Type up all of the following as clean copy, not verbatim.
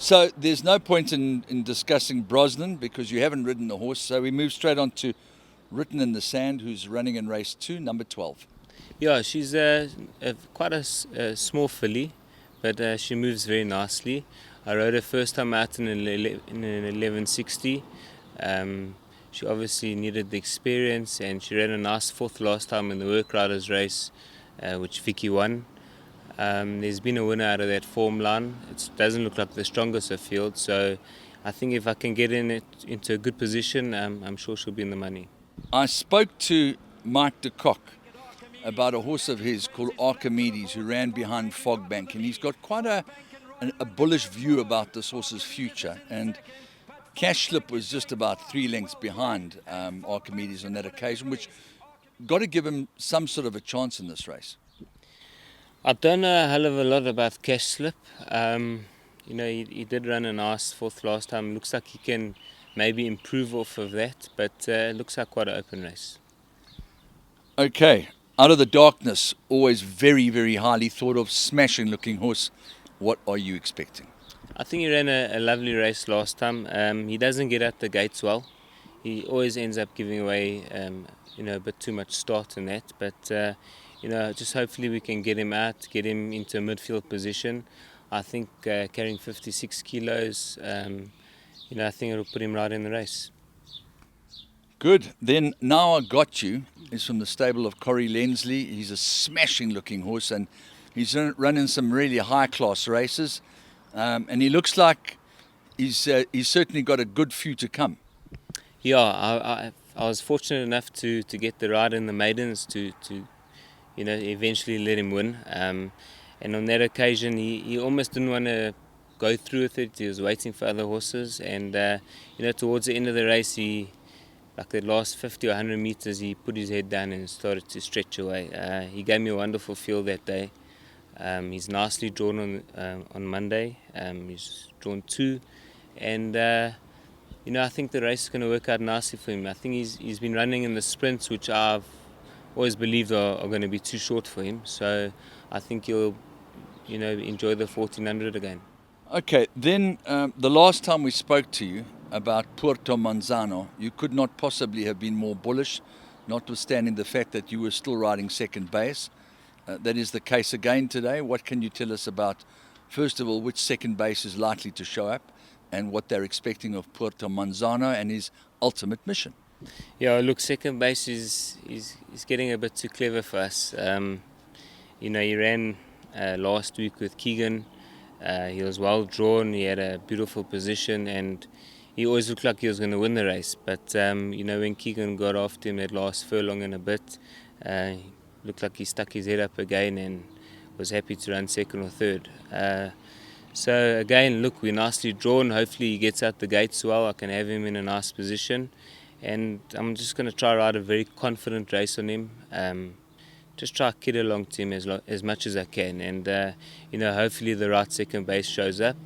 So there's no point in discussing Brosnan because you haven't ridden the horse. So we move straight on to Written in the Sand, who's running in race 2, number 12. Yeah, she's quite a small filly, but she moves very nicely. I rode her first time out in an 1160. She obviously needed the experience, and she ran a nice fourth last time in the work riders race, which Vicky won. There's been a winner out of that form line. It doesn't look like the strongest of field, so I think if I can get into a good position, I'm sure she'll be in the money. I spoke to Mike de Kock about a horse of his called Archimedes who ran behind Fogbank, and he's got quite a bullish view about this horse's future. And Cash Slip was just about 3 lengths behind Archimedes on that occasion, which got to give him some sort of a chance in this race. I don't know a hell of a lot about Cash Slip. He did run a nice fourth last time. Looks like he can maybe improve off of that, but looks like quite an open race. Okay, Out of the Darkness, always very, very highly thought of, smashing looking horse. What are you expecting? I think he ran a lovely race last time. He doesn't get out the gates well. He always ends up giving away a bit too much start in that, but just hopefully we can get him out, get him into a midfield position. I think carrying 56 kilos, I think it'll put him right in the race. Good. Then Now I Got You is from the stable of Corey Lensley. He's a smashing looking horse, and he's running some really high class races, and he looks like he's certainly got a good few to come. Yeah, I was fortunate enough to get the ride in the maidens to eventually let him win. And on that occasion, he almost didn't want to go through with it. He was waiting for other horses, and towards the end of the race, like the last 50 or 100 meters, he put his head down and started to stretch away. He gave me a wonderful feel that day. He's nicely drawn on Monday. He's drawn 2, and I think the race is going to work out nicely for him. I think he's been running in the sprints, which I've always believed are going to be too short for him. So I think he'll, enjoy the 1400 again. Okay, then the last time we spoke to you about Puerto Manzano, you could not possibly have been more bullish, notwithstanding the fact that you were still riding second base. That is the case again today. What can you tell us about, first of all, which second base is likely to show up and what they're expecting of Puerto Manzano and his ultimate mission? Yeah, look, second base is getting a bit too clever for us. He ran last week with Keegan. He was well drawn, he had a beautiful position, and he always looked like he was going to win the race. But, when Keegan got after him that last furlong and a bit, looked like he stuck his head up again and was happy to run second or third. So again, look, we're nicely drawn. Hopefully he gets out the gates well. I can have him in a nice position. And I'm just going to try to ride a very confident race on him. Just try to kid along to him as much as I can. And, hopefully the right second base shows up.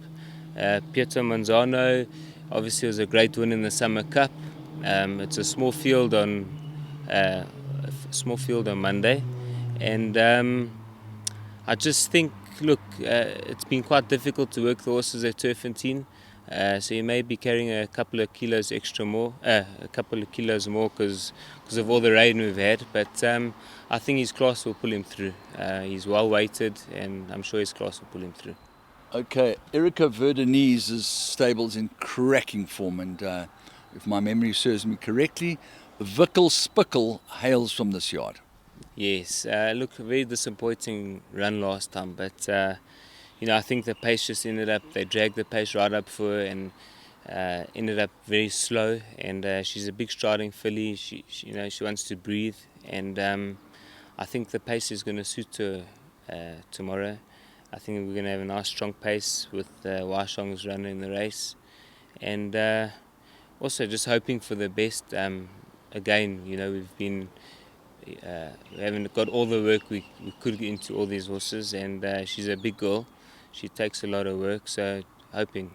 Pietro Manzano obviously was a great win in the Summer Cup. It's a small field on Monday. And I just think, look, it's been quite difficult to work the horses at turffontein. So he may be carrying a couple of kilos more because of all the rain we've had. But I think his class will pull him through. He's well weighted, and I'm sure his class will pull him through. Okay, Erica Verdenese's stable's in cracking form, and if my memory serves me correctly, Vickle Spickle hails from this yard. Yes, look, a very disappointing run last time, but I think the pace just they dragged the pace right up for her and ended up very slow. And she's a big striding filly. She wants to breathe, and I think the pace is going to suit her tomorrow. I think we're going to have a nice strong pace with Waishong's running the race, and also just hoping for the best. Again, we haven't got all the work we could into all these horses, and she's a big girl. She takes a lot of work, so hoping.